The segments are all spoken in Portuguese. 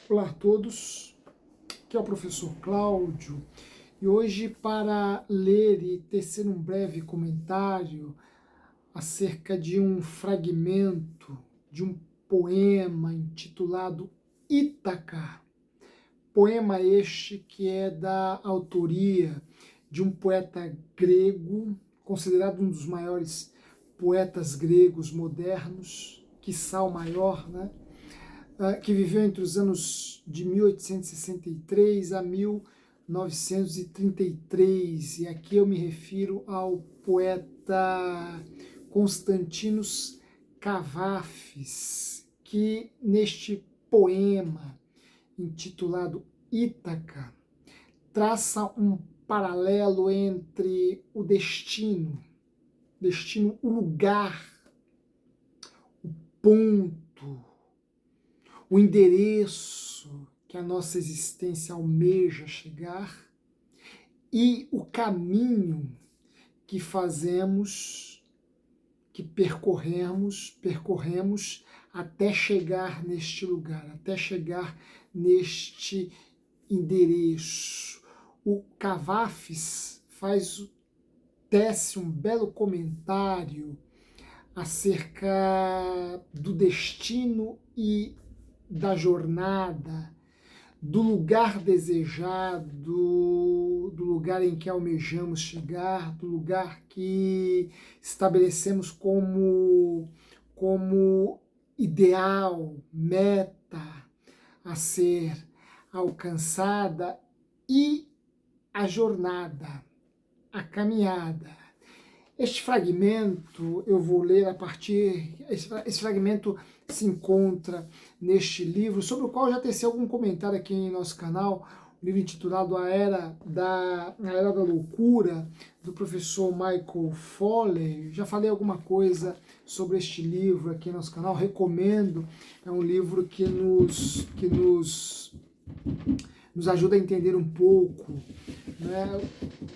Olá a todos, aqui é o professor Cláudio e hoje para ler e tecer um breve comentário acerca de um fragmento de um poema intitulado Ítaca. Poema este que é da autoria de um poeta grego, considerado um dos maiores poetas gregos modernos, quiçá o maior, né? Que viveu entre os anos de 1863 a 1933, e aqui eu me refiro ao poeta Constantinos Cavafis, que neste poema intitulado Ítaca traça um paralelo entre o destino, o lugar, o ponto, o endereço que a nossa existência almeja chegar e o caminho que fazemos, que percorremos até chegar neste lugar, até chegar neste endereço. O Cavafis tece um belo comentário acerca do destino e da jornada, do lugar desejado, do lugar em que almejamos chegar, do lugar que estabelecemos como ideal, meta a ser alcançada, e a jornada, a caminhada. Este fragmento eu vou ler a partir. Esse fragmento se encontra neste livro, sobre o qual eu já teci algum comentário aqui em nosso canal, um livro intitulado A Era da Loucura, do professor Michael Foley. Já falei alguma coisa sobre este livro aqui em nosso canal, recomendo. É um livro que nos ajuda a entender um pouco, né,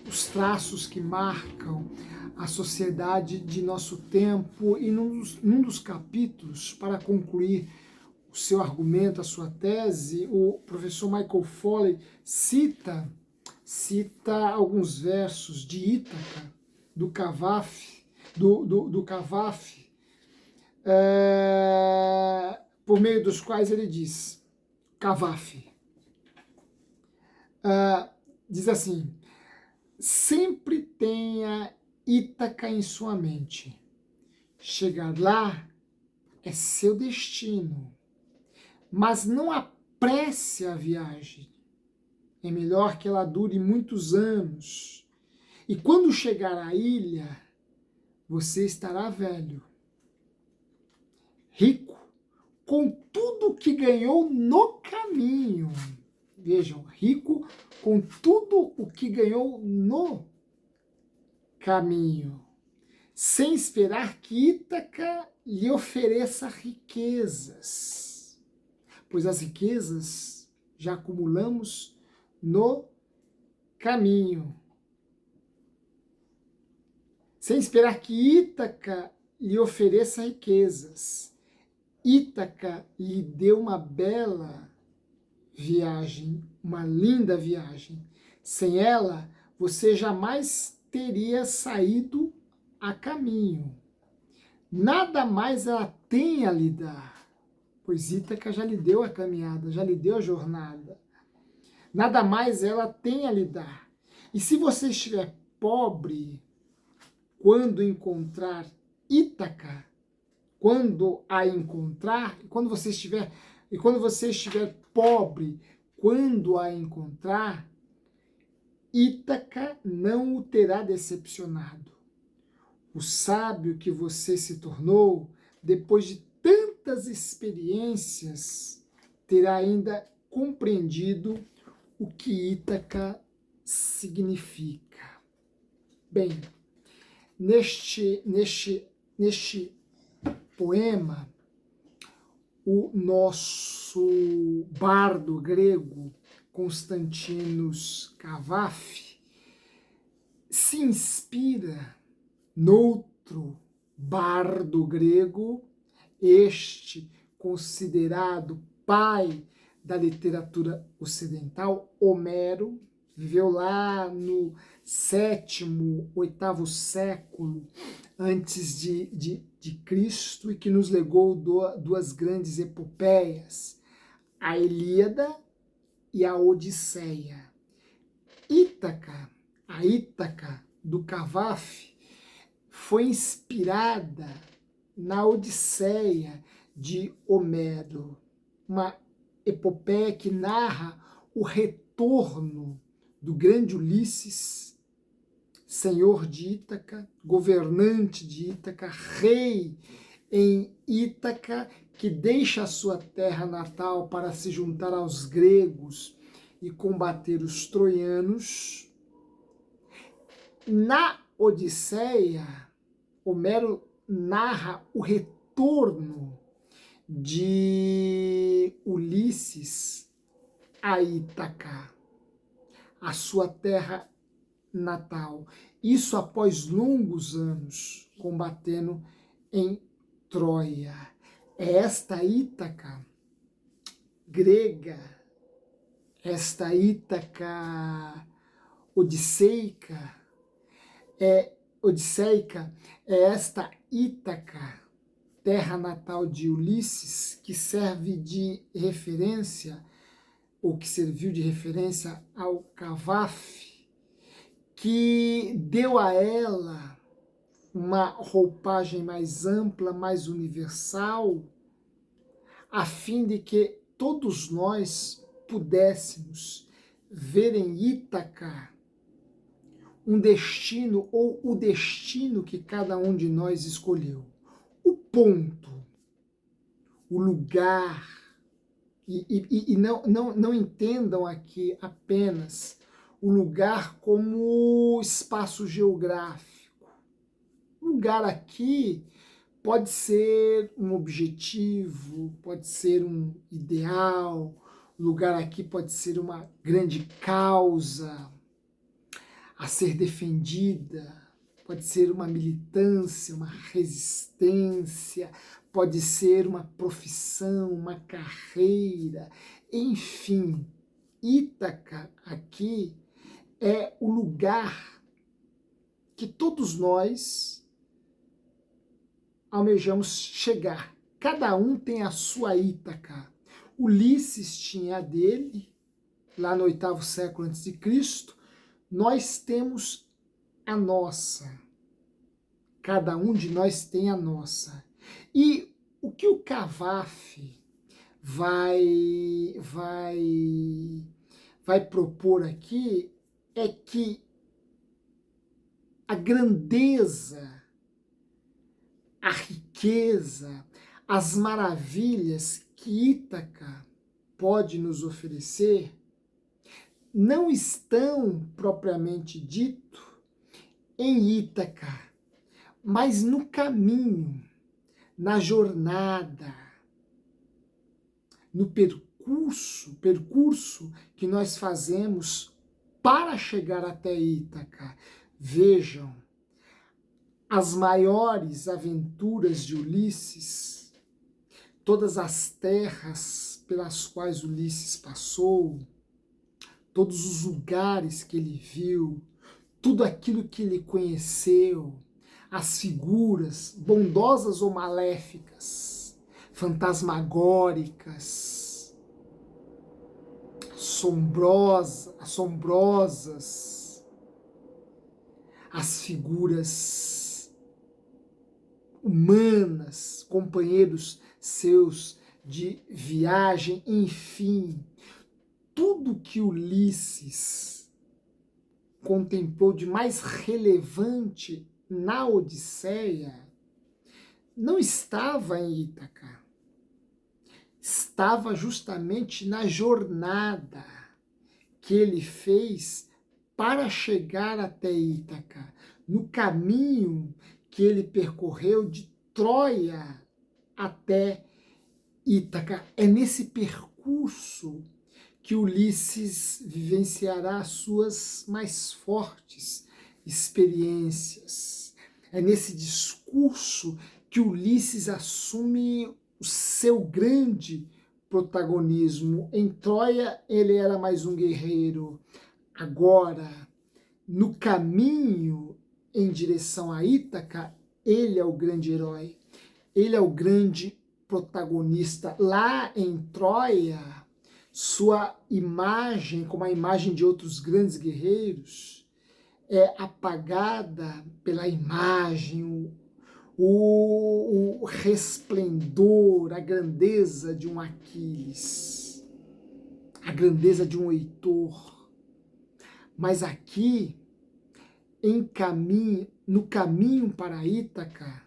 os traços que marcam a sociedade de nosso tempo. E num dos capítulos, para concluir o seu argumento, a sua tese, o professor Michael Foley cita alguns versos de Ítaca, do Cavafis, por meio dos quais ele diz, Cavafis, diz assim: sempre tenha Ítaca em sua mente. Chegar lá é seu destino, mas não apresse a viagem. É melhor que ela dure muitos anos. E quando chegar à ilha, você estará velho, rico, com tudo que ganhou no caminho. Vejam, rico com tudo o que ganhou no caminho, sem esperar que Ítaca lhe ofereça riquezas, pois as riquezas já acumulamos no caminho. Sem esperar que Ítaca lhe ofereça riquezas. Ítaca lhe deu uma bela viagem, uma linda viagem. Sem ela, você jamais teria saído a caminho. Nada mais ela tem a lhe dar, pois Ítaca já lhe deu a caminhada, já lhe deu a jornada. Nada mais ela tem a lhe dar. E se você estiver pobre, quando encontrar Ítaca, quando a encontrar, quando você estiver pobre, quando a encontrar, Ítaca não o terá decepcionado. O sábio que você se tornou, depois de tantas experiências, terá ainda compreendido o que Ítaca significa. Bem, neste poema, o nosso bardo grego, Constantinos Cavafis, se inspira noutro bardo grego, este considerado pai da literatura ocidental, Homero, viveu lá no 7º, 8º século antes de Cristo e que nos legou duas grandes epopeias, a Ilíada e a Odisseia. Ítaca, a Ítaca do Cavaf, foi inspirada na Odisseia de Homero, uma epopeia que narra o retorno do grande Ulisses, senhor de Ítaca, governante de Ítaca, rei em Ítaca, que deixa a sua terra natal para se juntar aos gregos e combater os troianos. Na Odisseia, Homero narra o retorno de Ulisses a Ítaca, a sua terra natal. Isso após longos anos combatendo em Troia. É esta Ítaca grega, esta Ítaca odisseica, é esta Ítaca, terra natal de Ulisses, que serve de referência, ou que serviu de referência ao Cavaf, que deu a ela uma roupagem mais ampla, mais universal, a fim de que todos nós pudéssemos ver em Ítaca um destino ou o destino que cada um de nós escolheu. O ponto, o lugar, e não entendam aqui apenas o lugar como espaço geográfico. O lugar aqui pode ser um objetivo, pode ser um ideal, o lugar aqui pode ser uma grande causa a ser defendida, pode ser uma militância, uma resistência, pode ser uma profissão, uma carreira, enfim. Ítaca aqui é o lugar que todos nós almejamos chegar. Cada um tem a sua Ítaca. Ulisses tinha a dele, lá no 8º século a.C., nós temos a nossa. Cada um de nós tem a nossa. E o que o Cavaf vai propor aqui é que a grandeza, a riqueza, as maravilhas que Ítaca pode nos oferecer não estão, propriamente dito, em Ítaca, mas no caminho, na jornada, no percurso que nós fazemos para chegar até Ítaca. Vejam, as maiores aventuras de Ulisses, todas as terras pelas quais Ulisses passou, todos os lugares que ele viu, tudo aquilo que ele conheceu, as figuras, bondosas ou maléficas, fantasmagóricas, assombrosas, as figuras humanas, companheiros seus de viagem, enfim, tudo que Ulisses contemplou de mais relevante na Odisseia não estava em Ítaca, estava justamente na jornada que ele fez para chegar até Ítaca, no caminho que ele percorreu de Troia até Ítaca. É nesse percurso que Ulisses vivenciará as suas mais fortes experiências. É nesse discurso que Ulisses assume o seu grande protagonismo. Em Troia, ele era mais um guerreiro. Agora, no caminho em direção a Ítaca, ele é o grande herói. Ele é o grande protagonista. Lá em Troia, sua imagem, como a imagem de outros grandes guerreiros, é apagada pela imagem, o resplendor, a grandeza de um Aquiles, a grandeza de um Heitor. Mas aqui, no caminho para Ítaca,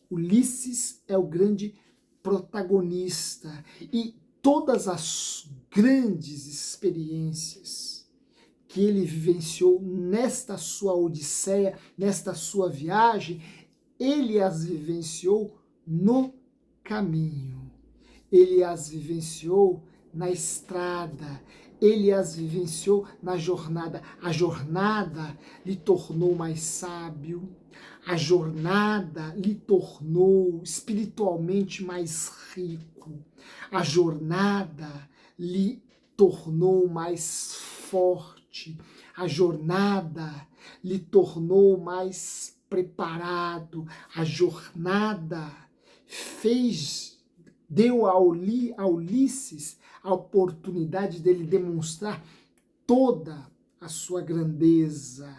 Ulisses é o grande protagonista e todas as grandes experiências que ele vivenciou nesta sua odisseia, nesta sua viagem, ele as vivenciou no caminho, ele as vivenciou na estrada, ele as vivenciou na jornada. A jornada lhe tornou mais sábio, a jornada lhe tornou espiritualmente mais rico, a jornada lhe tornou mais forte, a jornada lhe tornou mais preparado, a jornada deu a Ulisses a oportunidade dele demonstrar toda a sua grandeza,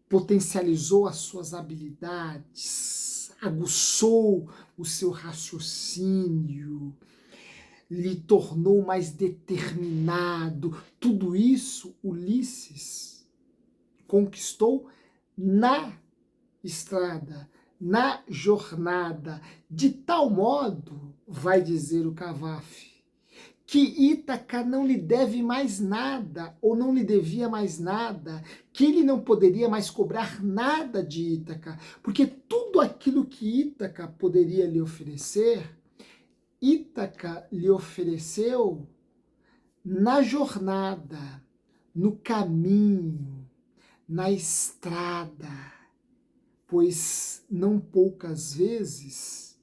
potencializou as suas habilidades, aguçou o seu raciocínio, lhe tornou mais determinado. Tudo isso Ulisses conquistou na estrada, na jornada, de tal modo, vai dizer o Cavafy, que Ítaca não lhe deve mais nada, ou não lhe devia mais nada, que ele não poderia mais cobrar nada de Ítaca, porque tudo aquilo que Ítaca poderia lhe oferecer, Ítaca lhe ofereceu na jornada, no caminho, na estrada, pois não poucas vezes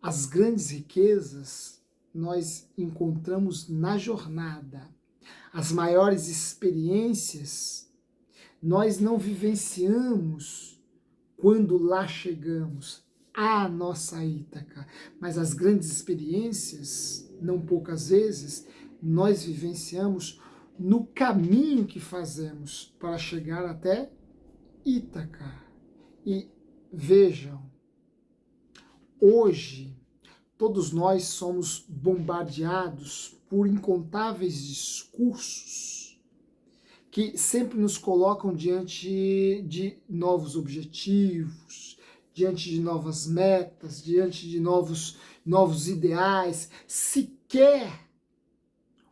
as grandes riquezas nós encontramos na jornada. As maiores experiências nós não vivenciamos quando lá chegamos à nossa Ítaca, mas as grandes experiências, não poucas vezes, nós vivenciamos no caminho que fazemos para chegar até Ítaca. E vejam, hoje todos nós somos bombardeados por incontáveis discursos que sempre nos colocam diante de novos objetivos, diante de novas metas, diante de novos ideais. Sequer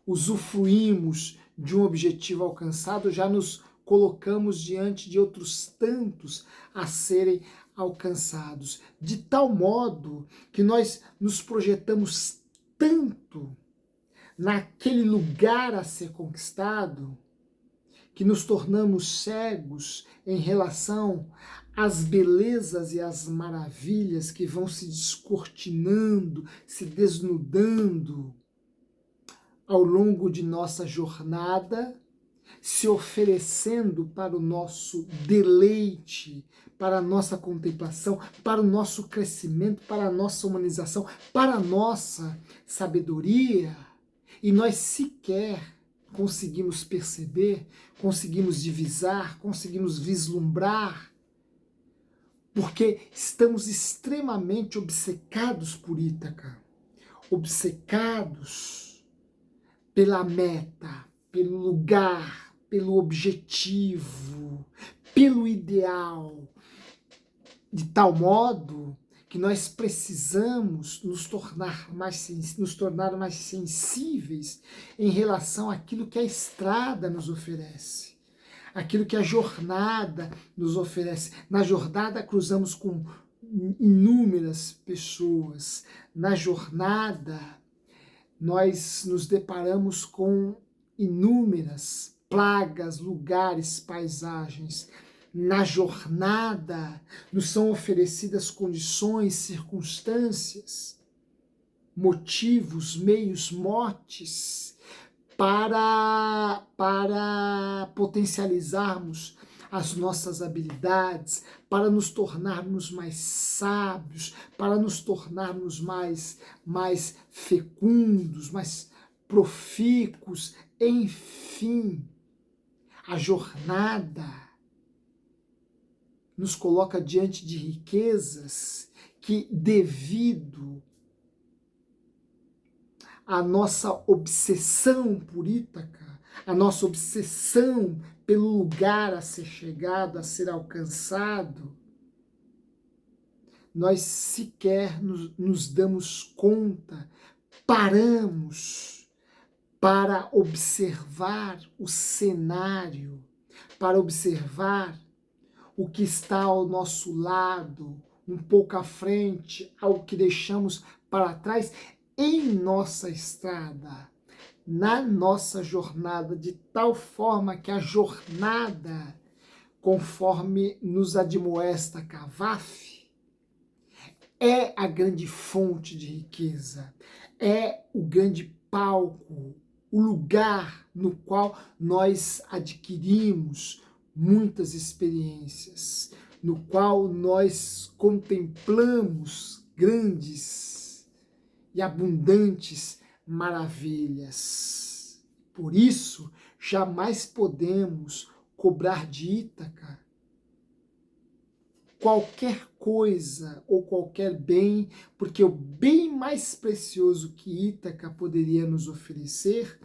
usufruímos de um objetivo alcançado, já nos colocamos diante de outros tantos a serem alcançados, de tal modo que nós nos projetamos tanto naquele lugar a ser conquistado, que nos tornamos cegos em relação às belezas e às maravilhas que vão se descortinando, se desnudando ao longo de nossa jornada, se oferecendo para o nosso deleite, para a nossa contemplação, para o nosso crescimento, para a nossa humanização, para a nossa sabedoria, e nós sequer conseguimos perceber, conseguimos divisar, conseguimos vislumbrar, porque estamos extremamente obcecados por Ítaca, obcecados pela meta, pelo lugar, pelo objetivo, pelo ideal, de tal modo que nós precisamos nos tornar mais sensíveis em relação àquilo que a estrada nos oferece, aquilo que a jornada nos oferece. Na jornada cruzamos com inúmeras pessoas, na jornada nós nos deparamos com inúmeras plagas, lugares, paisagens. Na jornada nos são oferecidas condições, circunstâncias motivos, meios, motes para potencializarmos as nossas habilidades, para nos tornarmos mais sábios, para nos tornarmos mais fecundos, mais profícuos, enfim. A jornada nos coloca diante de riquezas que, devido à nossa obsessão por Ítaca, a nossa obsessão pelo lugar a ser chegado, a ser alcançado, nós sequer nos damos conta, paramos para observar o cenário, para observar o que está ao nosso lado, um pouco à frente, ao que deixamos para trás em nossa estrada, na nossa jornada, de tal forma que a jornada, conforme nos admoesta Cavafy, é a grande fonte de riqueza, é o grande palco, o lugar no qual nós adquirimos muitas experiências, no qual nós contemplamos grandes e abundantes maravilhas. Por isso, jamais podemos cobrar de Ítaca qualquer coisa ou qualquer bem, porque o bem mais precioso que Ítaca poderia nos oferecer,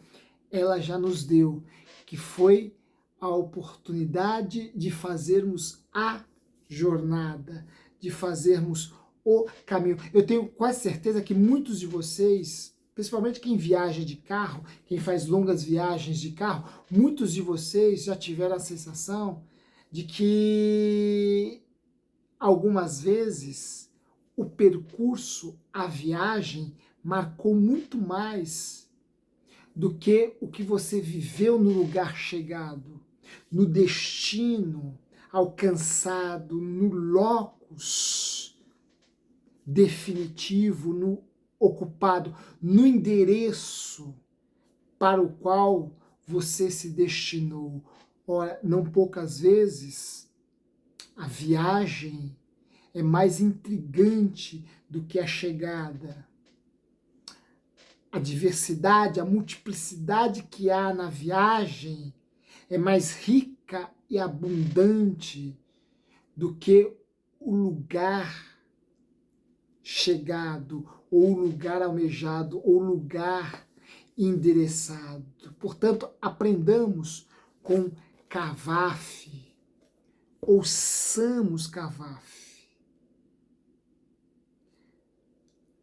ela já nos deu, que foi a oportunidade de fazermos a jornada, de fazermos o caminho. Eu tenho quase certeza que muitos de vocês, principalmente quem viaja de carro, quem faz longas viagens de carro, muitos de vocês já tiveram a sensação de que algumas vezes o percurso, a viagem, marcou muito mais do que o que você viveu no lugar chegado, no destino alcançado, no locus definitivo, no ocupado, no endereço para o qual você se destinou. Ora, não poucas vezes a viagem é mais intrigante do que a chegada. A diversidade, a multiplicidade que há na viagem é mais rica e abundante do que o lugar chegado, ou o lugar almejado, ou o lugar endereçado. Portanto, aprendamos com Cavafy, ouçamos Cavafy,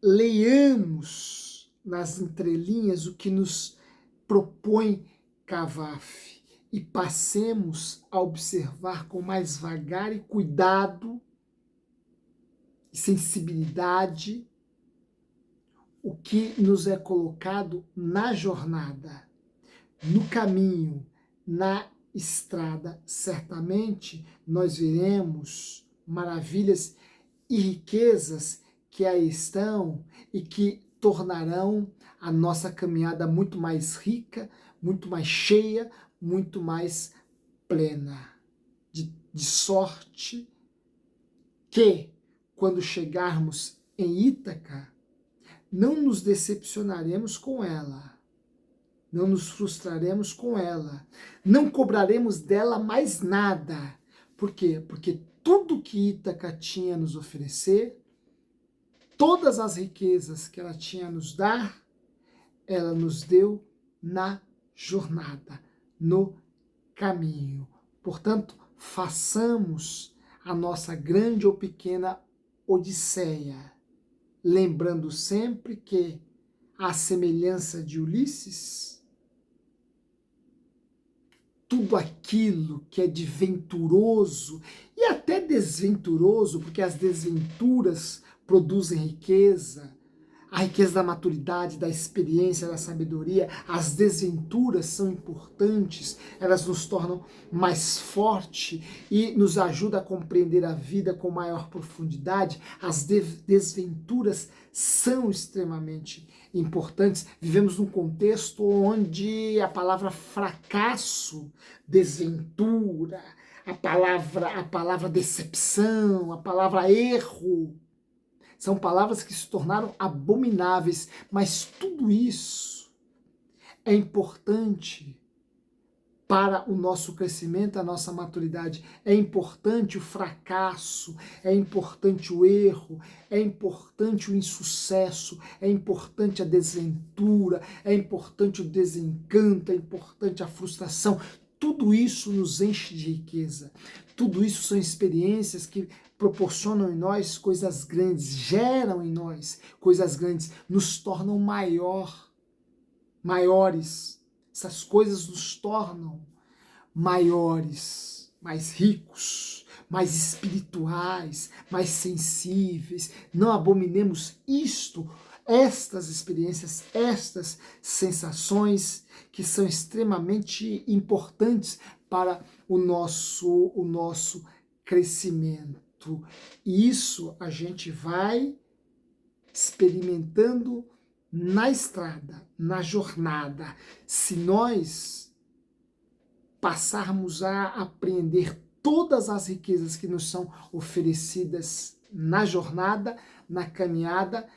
leiamos nas entrelinhas o que nos propõe Cavafy e passemos a observar com mais vagar e cuidado e sensibilidade o que nos é colocado na jornada, no caminho, na estrada. Certamente nós veremos maravilhas e riquezas que aí estão e que tornarão a nossa caminhada muito mais rica, muito mais cheia, muito mais plena. De sorte que, quando chegarmos em Ítaca, não nos decepcionaremos com ela, não nos frustraremos com ela, não cobraremos dela mais nada. Por quê? Porque tudo que Ítaca tinha a nos oferecer, todas as riquezas que ela tinha a nos dar, ela nos deu na jornada, no caminho. Portanto, façamos a nossa grande ou pequena odisseia, lembrando sempre que, à semelhança de Ulisses, tudo aquilo que é de venturoso e até desventuroso, porque as desventuras produzem riqueza, A riqueza da maturidade, da experiência, da sabedoria, as desventuras são importantes, elas nos tornam mais forte e nos ajudam a compreender a vida com maior profundidade. As desventuras são extremamente importantes. Vivemos num contexto onde a palavra fracasso, desventura, a palavra decepção, a palavra erro, são palavras que se tornaram abomináveis, mas tudo isso é importante para o nosso crescimento, a nossa maturidade. É importante o fracasso, é importante o erro, é importante o insucesso, é importante a desventura, é importante o desencanto, é importante a frustração. Tudo isso nos enche de riqueza. Tudo isso são experiências que proporcionam em nós coisas grandes, geram em nós coisas grandes, nos tornam maiores. Essas coisas nos tornam maiores, mais ricos, mais espirituais, mais sensíveis. Não abominemos estas experiências, estas sensações que são extremamente importantes para o nosso crescimento. E isso a gente vai experimentando na estrada, na jornada. Se nós passarmos a apreender todas as riquezas que nos são oferecidas na jornada, na caminhada,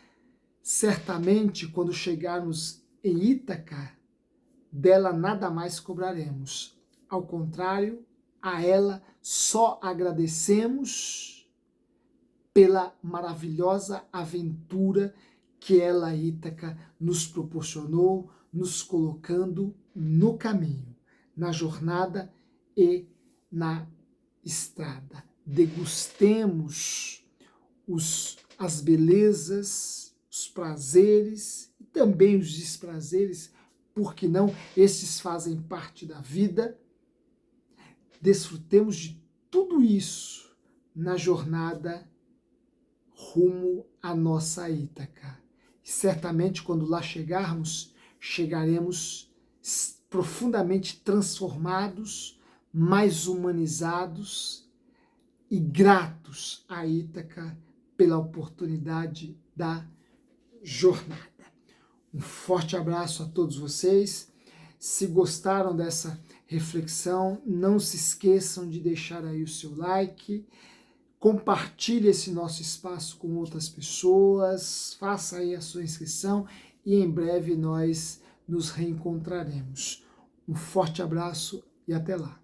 certamente quando chegarmos em Ítaca, dela nada mais cobraremos. Ao contrário, a ela só agradecemos pela maravilhosa aventura que ela, Ítaca, nos proporcionou, nos colocando no caminho, na jornada e na estrada. Degustemos as belezas, os prazeres e também os desprazeres, porque não? Esses fazem parte da vida. Desfrutemos de tudo isso na jornada rumo à nossa Ítaca. E certamente quando lá chegarmos, chegaremos profundamente transformados, mais humanizados e gratos à Ítaca pela oportunidade da jornada. Um forte abraço a todos vocês. Se gostaram dessa reflexão, não se esqueçam de deixar aí o seu like, compartilhe esse nosso espaço com outras pessoas, faça aí a sua inscrição e em breve nós nos reencontraremos. Um forte abraço e até lá.